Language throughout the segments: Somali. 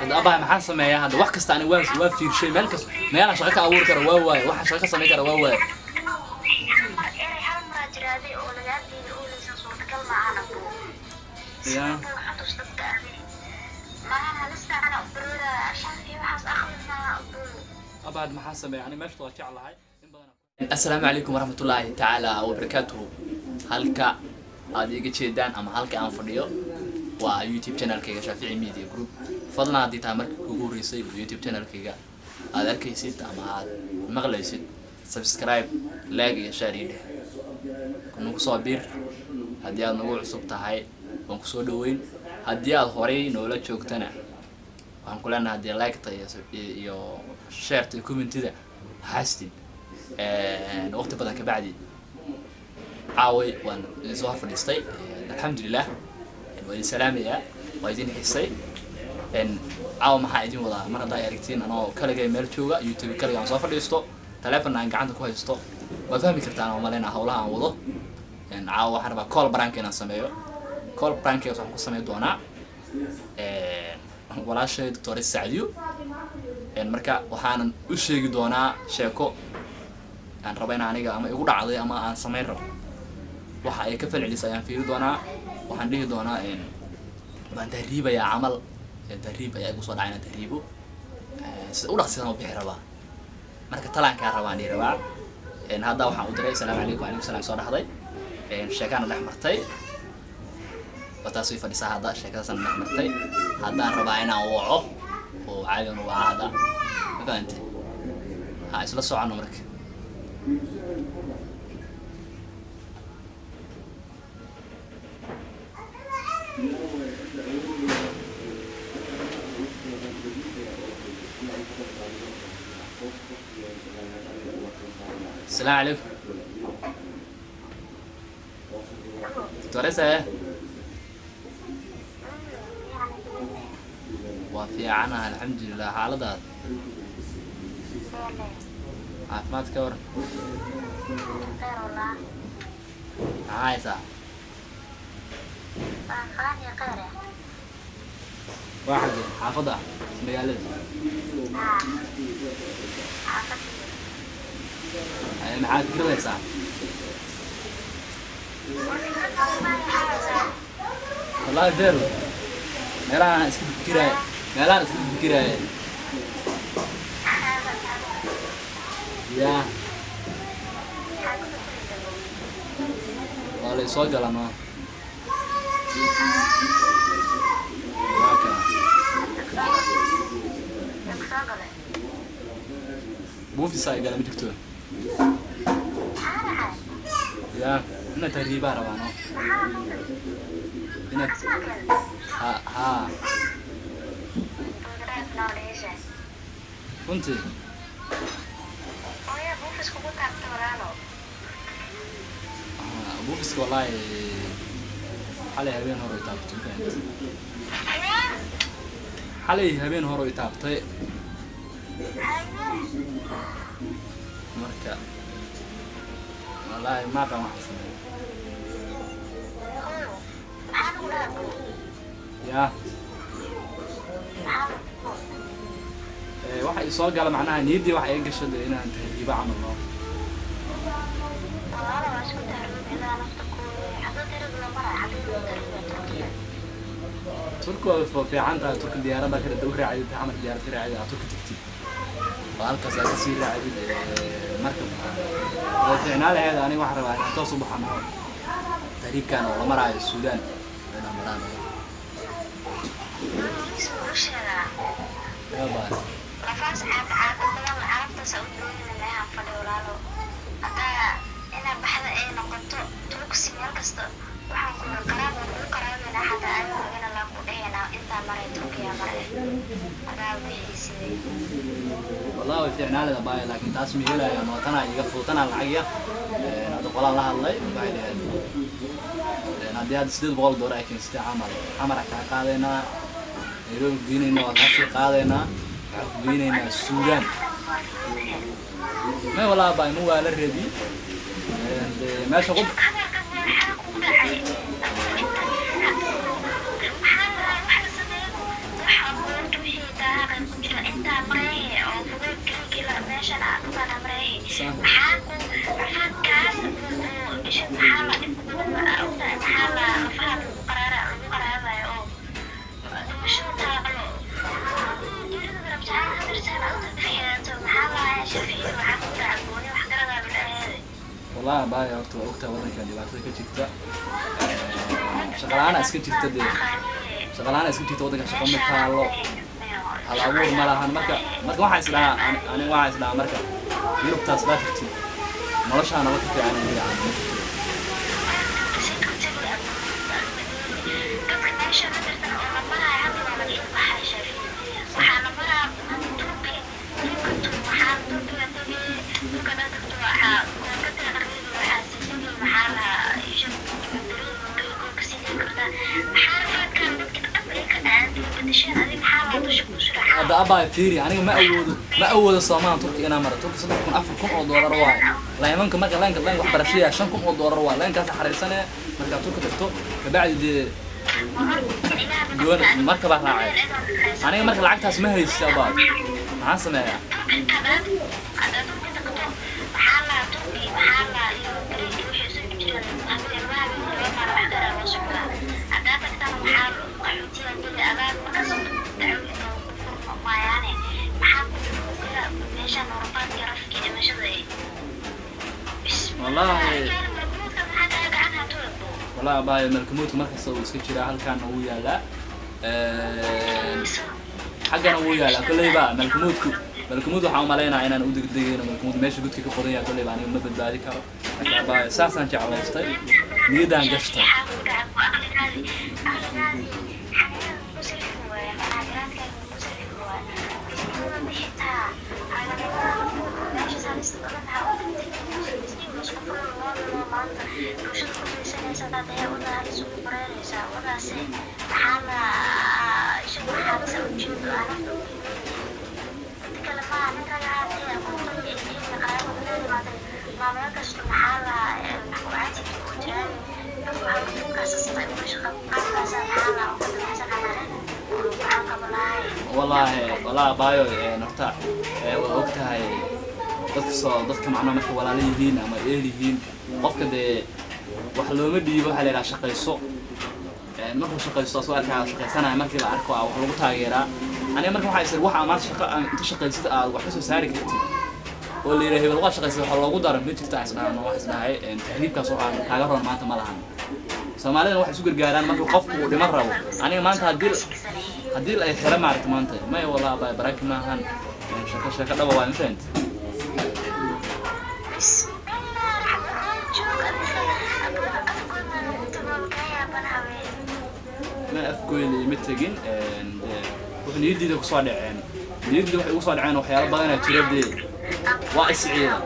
هذا أبا محل سمايا هذا واحد كستاني وافي شيء مالك ما أنا شغلك أقول كره واواي واحد شغلك سمايا كره واواي يا أبعد محاسبة يعني ما شطوا على هاي. السلام عليكم ورحمة الله تعالى وبركاته. هلك هذه جيدان أما هلك أنا فيديو ويوتيوب channel كيجا شافعي ميديا جروب. فضلنا هذه تعمل كوجوري سي يوتيوب channel كيجا هذا الكيسيت أما هذا مغليسيت سبسكرايب لاقي شاريده. كنا صابير هدي نوع صبتها هاي ونكسو دوين هدي الهوري نولا شوكتنا. waxaan ku leenahay hadii like iyo share iyo comment-ida haastin waqti badan ka bacdi caaway waan soo fadhiistay alxamdulillah waan salaamaya waa idin xisay caaw maxaa idin wadaa mar hadaa aragtiin anoo kaligay meel jooga youtube kaliya aan soo fadhiisto telefoon aan gacanta ku haysto waa fahmi kartaan oo maleena hawlaha aan wado caaw waxaan rabaa call prank inaan sameeyo call prank waxaan ku sameey doonaa ولا شيء دكتور السعديو إن مركا وحنا وشيء دونا شيكو أن ربنا عنيجا أما يقول عضي أما أن سمير وحى كفل اللي سيان فيه دونا وحنيه دونا إن من تهريبه يا عمل تهريبه يا قصور عنا تهريبه أول خصيصا بحربا مركا طلع كهرباني ربع إن هذا وحنا ودري السلام عليكم وعليكم السلام صار حضي إن شكان الأحمرتي وتاسوي فدي هذا شكل سنة مرتين هذا ربعنا وعو وعالم وهذا فهمت هاي سلا سو عن عمرك السلام عليكم تورثه وفي عنها الحمد لله حالتها عافمات كور عايزة واحد حافظها مقالد أنا عاد كده يا سعد والله ديرو أنا اسكت كده مالان اسكت كده يا والله يسوق لنا مو في سايق انا مدكتور يا انا تقريبا روانو هنا ها كنت بوفيس والله حالي هبين هورو يتابطي حالي هبين هورو يتابطي مركا والله ما بقى محسن يا waxay soo gala macnaha niidii wax ay gashay inaan tahriiba camal turku في عنده turku diyaarada kala dawr raacay amal diyaarada raacay turku tigti halkaas ay si raacay markab oo ficnaaleeda aniga wax rabaa inaan toos u baxano tahriibkan oo la marayo Suudaan inaan marano يا بار رفاس عاد بدل عرفت سعوديين اللي هم فلولالو هذا أنا بحث إيه نقطة توكسي مركزته وحنقول القراب من أحد أيوة من الله قدينا أنت مرة تركيا مرة هذا بيحسي والله وفعنا هذا باي لكن تاسمي هلا يا موطنا يقفوتنا العيا هذا قال الله الله باي لأن هذه سديد بقول دور لكن استعمال عمرك كقاعدنا يروح بيننا وكاسي قاعدنا بيننا السودان ما والله باي مو على الربي ما شغل والله باي horta waqtiga wadanka dhibaatada ka jirta shaqaalaha iska jirta de shaqaalaha iska jirta wadanka shaqo ma taalo hal abuur ma lahan marka waxaan isdhaa aniga waxaan isdhaa marka Yurubtaas baa tirti noloshaana waqti fiican ay leedahay هذا أبا فيري أنا ما أود الصومال تركي أنا مرة تركي صدق كون $4,000 واي لا يمكن ما كلام برشية عشان $5,000 واي لين كانت حريصنا مركب تركي تكتو بعد دون مركب راعي أنا مركب لعبتها اسمها الشباب ما اسمها والله باي ملكموت مركز وسكتشرا هل كان هو يلا حقنا هو يلا كل بقى ملكموت وحاول علينا عينا نودك دقيقة ملكموت ماشي قلت كيف قضية كل بقى أنا مبد ذلك باي ساسا نجي على استي نيدا نقشطه والله بايو نرتاح وقتها dadka macna marka walaalo yihiin ama eelihiin qofka de wax looma dhiibo waxa la yiraahdaa shaqayso markuu shaqaysto soo arkaa shaqaysanaya markii la arko wax lagu taageeraa aniga marka waxa isir waxa amaad shaqo inta shaqaysada aad wax ka soo saari kartid oo la yiraahdo hebel wax shaqaysto waxa loogu daran ma jirta isnaa wax isnahay tahriibkaas oo aan kaaga roon maanta ma lahan Soomaalida wax isu gargaaraan marka qofku uu dhiman rabo aniga maanta hadii ay xira maaragtay maanta ma wallahi baraka ma ahan shaqo dhaba waa intent ما أفكولي متجين وحنيدي ده قصاد عين نيدي ده قصاد عين وحياة بدنا تجرب دي واسعية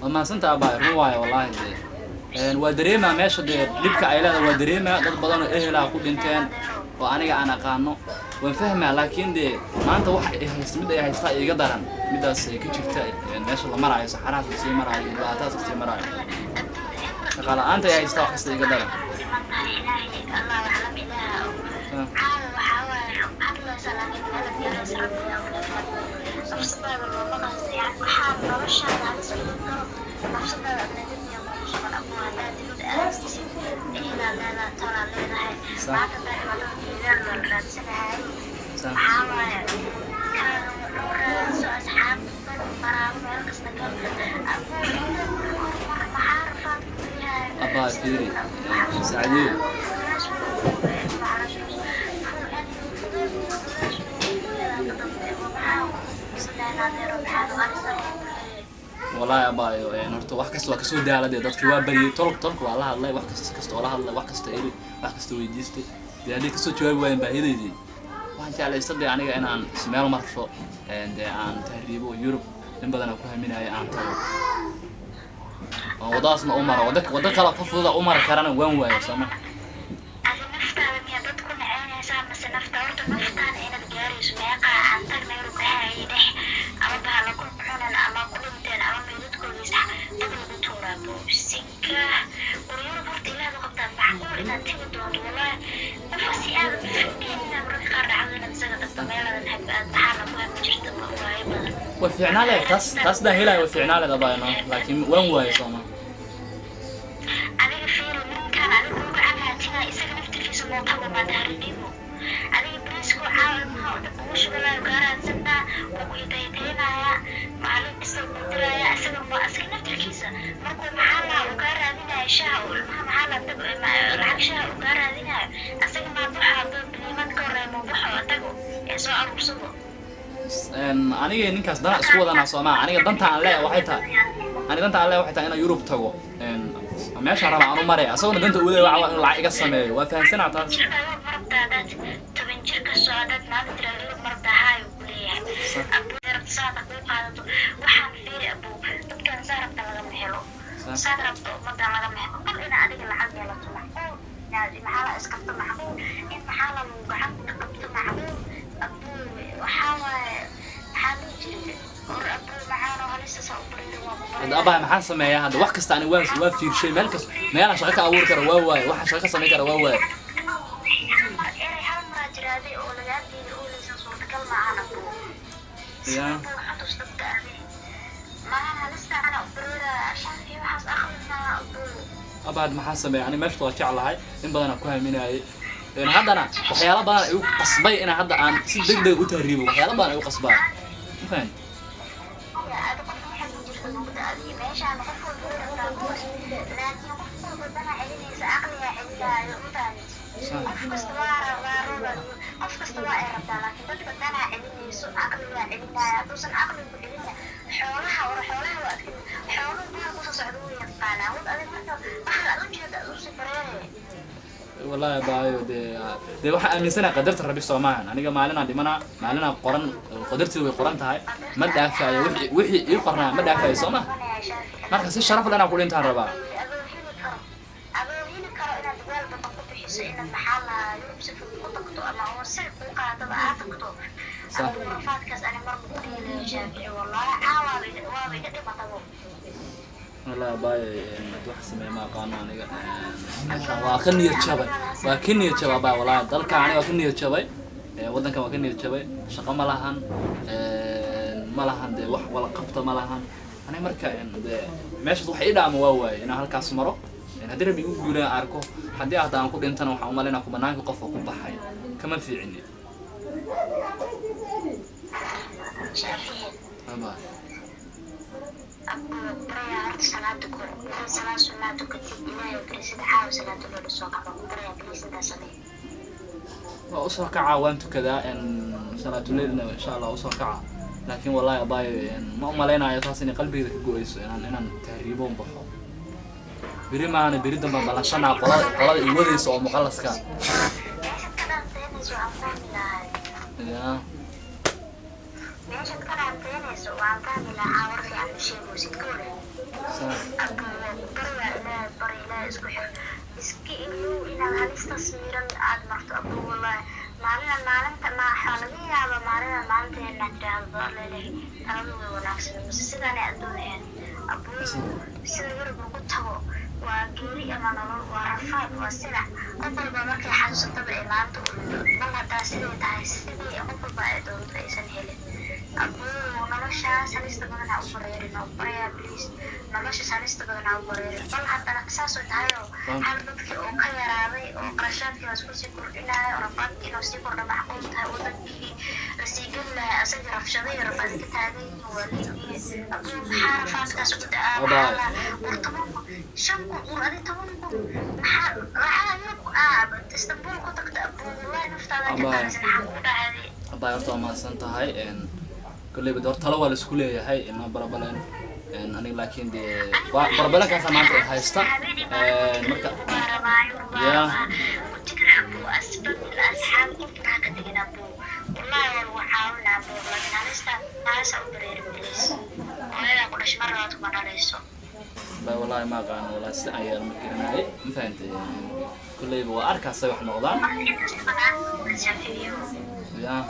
ما سنت أباي رواية والله زين ودريمة ماشى لبك عيلة ودريمة ضد بدن إهلا كل إنتين وأنا قانو وفهمها لكن دي ما أنت واحد يستمد يستطيع يقدرن مدرس كتير ماشى الله مرعي صحراء في مرعي باتات في مرعي قال أنت يا يستطيع يقدرن أبا فيري سعيد والله يا بايو نرتو wax kasta waa ka soo daalade dadkii waa bariyay tolk waa la hadlay wax kasta oo la hadlay wax kasta iri wax kasta weydiistay deedii ka soo jawaab waayeen baahideedii waxaan jeclaystay aniga inaan ismeel marfo aan tahriibo Yurub in badan ku haminayo aan tago wadadaasna u maro wada kala ka fududa u mari karana waan waayo sama adi naftaada miyaa dad ku naceynaysaa mase nafta horta naftaada inaad gaarayso meeqa aan tag meel u kahayay dhex ama bahala ku cunan ama ku dhinteen ama meydadkoodiisa dad lagu tuuraa boobsinka waryaro horta ilaahda qabtaa macquul inaad tegi doonto wallaahi qofa si aad u fikirina mararka qaar dhacdo inaad isaga tagto meeladan aad maxaa lagu hami jirta waayo badan وفعنا له تاس ده هلا وفعنا له طبعا لكن وين واي صوما adiga fiir ninkan adiga ugu cagaajina isaga naftiisa moo tago ma daariniimo adiga bariisku caawimaha oo dhan ugu shugalayo gaaraadsanaa ugu idaydaynaya maalin kasta ugu diraya isaga naftiisa markuu maxaa laa u gaa raadinayo shaha oo ilmaha maxaa laa tago lacag shaha u gaa raadinayo isaga maa buxa hadduu biliimad ka horeemo buxo tago ee soo aruursado aniga ninkaas dana isku wadana Soomaa aniga danta aan leeyahay waxay tahay inaan Yurub tago meesha raba aan u maray asagoo danta u leeyahay waa in lacag iga sameeyo waa fahansanaa taas toban jirka socodad maanta tiraahdo mardahay u leeyahay abu saada ku qaadato waxaan fiiri abu dadkan saarabta laga helo saarabta umada laga helo qal ina adiga lacag yeelato macquul yaadi maxaa la iskafto macquul in maxaa la lagu gacan qabto macquul abu waxaa waaye maxaa jiri or abu maxaa halista soo bariyo waa أبا محن سمايا هذا وقت كستاني وافير شيء مالكس ما أنا شغلك أقول كره واي واحد شغلك سمي كره واي يا أبا محن سمايا يعني مش طلعت على هاي إن بدنا كوها من هاي لأن هذا أنا وحياة بدنا يو قصبي أنا هذا عن سيد دق وتهريبه وحياة بدنا يو قصبان فين meeshaan qof walba laakiin qof walba dana celinaysa aqliga celinayo qof kasta waa ay rabtaa laakiin dadka dana celinayso aqliga celinayo haduusan aqligu celina xoolaha waa adkin xooluhu meel kusoo socda wuu yaqaanaa wad adig marka waxaad ad ujeeda ad usi bareere والله بايو دي waxa aaminsana qadarta rabbi Soomaan aniga maalina dhimana maalina qoran qadartii way qoran tahay ma dhaafayo wixii ii qornaa ma dhaafayo Soomaa marka si sharaf lana ku dhintaan rabaa adoo karo inaad walba ku bixiso inaad maxaa la yubsif ku tagto ama oo si ku qaado aad tagto faadkaas ani mar ku diilay jaabi wallahi caawa waa iga dhimatado والله باي wax sameey ma qaano aniga waa kan niyad jabay waa kan niyad jabay baa wallahi dalka aniga waa kan niyad jabay wadanka waa kan niyad jabay shaqo ma lahan de wax wala qabta ma lahan aniga marka meesha wax ii dhaamo waa waay inaan halkaas maro hadii rabbi ugu guulaan arko hadii aad aan ku dhintana waxa u maleynaa ku banaanka qof ku baxay kama fiicin aba بريا صلاة كور صلاة صلاة كتير إلهي وكريسة حاول صلاة كور السوق بريا كريسة دسمي وأسرع كعا وانتو كذا إن صلاة الليل إن شاء الله أسرع كعا لكن والله يا باي ما أملينا يا تاسيني قلبي كويس إن تهريبون بحو بري ما أنا بريد ما بلشنا قلاد الوديس أو مخلص كان يا meesha ka dhaanteynayso waan kaamila awarki aan sheego sidkoore barila isku xir iski inuu inaad halista smiran aad marto abu wallahi maalinta ma xalaga yaaba maalinta inaad tiraahdo leeyahay taladu way wanaagsan sidaan ay doonayaan abu sida yarba ku tago waa geeri ama nolol waa rafaad waa sida qof walba markay xasuusatada ay maanta bal hadaa sidii tahay sidii qof walba ay doonto aysan helin abu nolosha salista badan aan u bareerin oo baraya please nolosha salista badan aan u bareerin bal haddana saas oo tahay oo hal dadkii oo ka yaraaday oo qarashaadkii la isku sii kordhinayo oo rafaadkii inuu sii kordha macquul tahay wadankii la sii geli lahaa asaga rabshaday rafaad ka taagan yihiin waa leeyihiin abu maxaa rafaadkaas ugu da-aa wartaban shan kun adi 10 kun maxaa yurub istanbul ku tagta abu wallahi naftaada ka taagsan xaq u dhacday abaa horta ma san tahay كل بدور طلوا السكولية هاي إنه بربلان أنا لكن دي بربلان كذا ما أنت هايستا مركا يا وتكره أبو أسباب الأصحاب كنا كتير أبو والله وحاولنا أبو لكن هايستا ناس أبرير بليس ولا كلش مرات ما نريسو لا والله والله ما كان والله سأير مكرناي ما فهمت كل يبغى أركز سوي إحنا غضان يا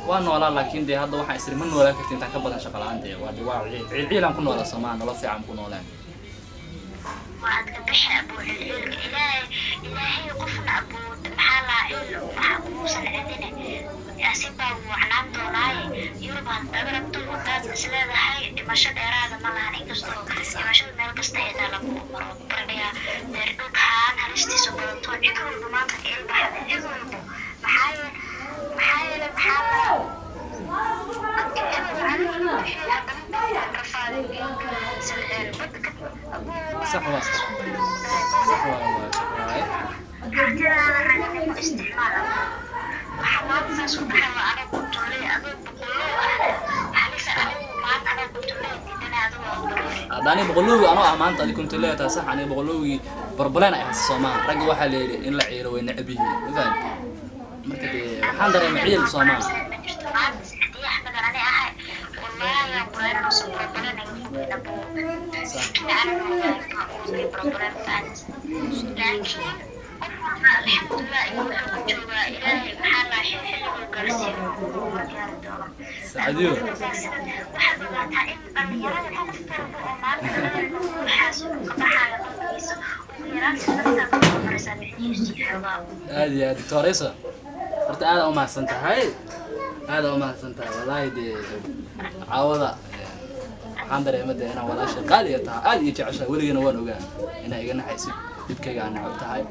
وأنا والله لكن دي هذا واحد يصير منه ولا كنت تكبر عن شغلة عندي وادي واعي عيلان كنا ولا سمان ولا في عام كنا ولا وعاد كبح أبو إلهي قفنا أبو محلا إلو محبوس عندنا أسيبه وعنام دولاي يربان أبرد وقاد سلاد هاي مشهد إرادة مالها نكستو مشهد مالكسته هذا لبو بربيا دردوك هان هلستي سبلتون إكرم بمانتك إلبحة إكرم محايا صح والله أنا بقولوا أنا أمانة اللي كنت ليه تصح أنا بقولوا بربلنا يا الصومال رجع واحد اللي إن العير وين عبيه مثلا مركب حندر معيل الصومال الحمد لله يوحنا جوا إلهي محلا حلو وقرسي سعديو وحبيباتها إن يراد الحمد لله وحاسب قطعها لبنيس ويراد سنة مرسى بحجيجي حضار هذه دكتوريسة قلت أنا وما سنتها هاي هذا وما سنتها والله دي عوضة حاضر يا مدة أنا ولا شيء قال يا تها هذه يجي عشان ولي أنا وين وجان هنا يجينا حيسيب يبكي عن عوضة هاي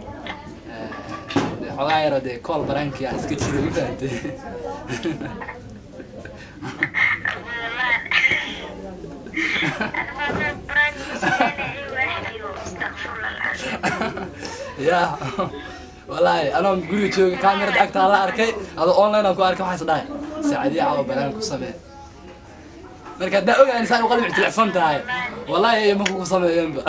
حواير ده كول برانك يعني سكتشي ده فهمت يا والله أنا بقول شو كاميرا دعكت على أركي هذا أونلاين أكو أركي واحد صداي سعدي عو برانك وصمه مركز ده أوجع إنسان وقلب التلفون تاعي والله ما هو صمه ينبع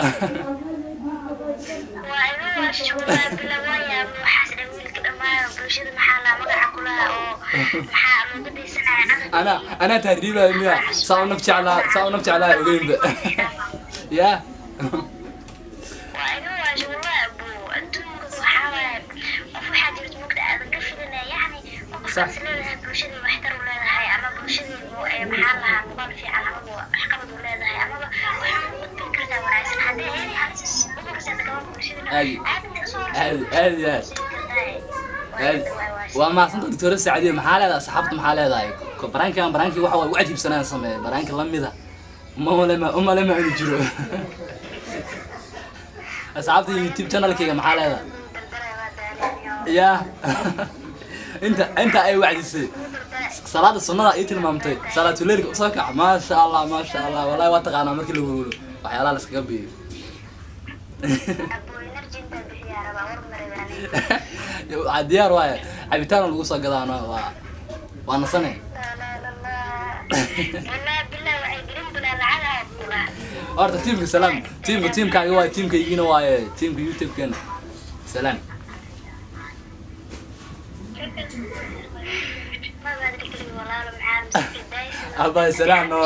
أنا تهريبا ميا ساونا بتشي على وين بقى يا صح وما صنت دكتور السعدية محالة صحبت محالة ذاك برانكي واحد وعجيب سنة سماه برانكي لمي ذا ما لما عنجرو صحبت يوتيوب channel كي محالة ذا يا انت اي وعد يصير صلاة السنة ايت المامتي صلاة الليل صكع ما شاء الله والله واتقانا مركي لو يقولوا waxyaalaha la iskaga biyo diyaar waaye cabitaan lagu soo gadaano waa nasane horta tiimka salaam tiimkaaga waa tiimkaygina waaye tiimka youtube-keena salaam abaa salaam no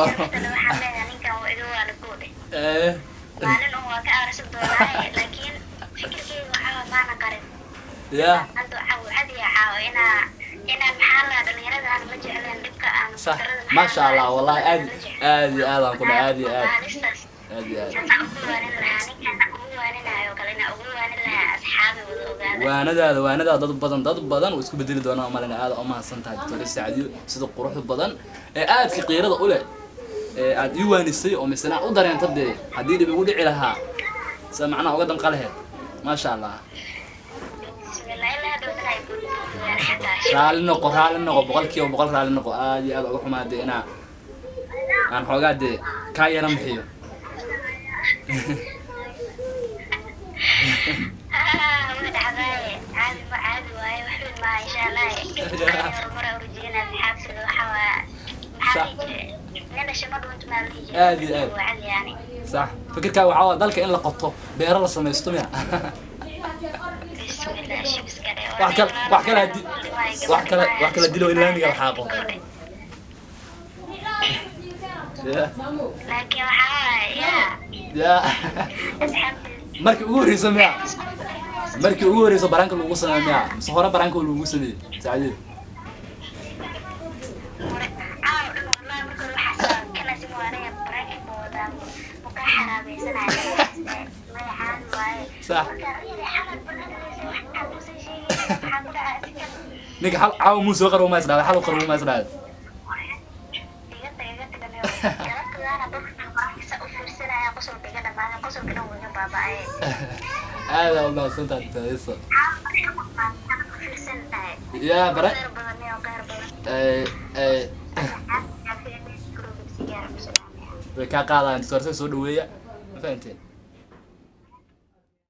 maalin oo ka aragsan doonaa laakiin fikirkeyga waxa ma naqarin ya hada waxa ina maxaa la dhalinyarada aan la jecleen dibka aan صح ما شاء الله والله ادي انا كنا ادي وانا dad badan oo isku bedeli doona malina aad oo ma santahay doctor Saadiyo sida quruxda badan ee aadka qiirada u leh aad iwaanisay oo misna u dareentay hadii dib ugu dhici lahaa samacna uga dan qalaheed ma sha Allah raalino boqolkiiba boqol raalino aad iyo aad uga xumaade ina aan xogaade ka yaran bixiyo صح فكرك وعاود ذلك إن لقطه بير الله سميستم يا وحكلا دلو إلا نيجا الحاقه laakiin waxaa ya markii ugu horeyso miya markii ugu horeyso baranka lagu sameeyo miya mise hore baranka lagu sameeyo saacadii صح نيجي حل عاو موسى قرو ما يسمع حلو قرو ما يسمع هذا والله صدق يسا يا برا كا قاعدة انت صورتك سو دوية ما فهمتين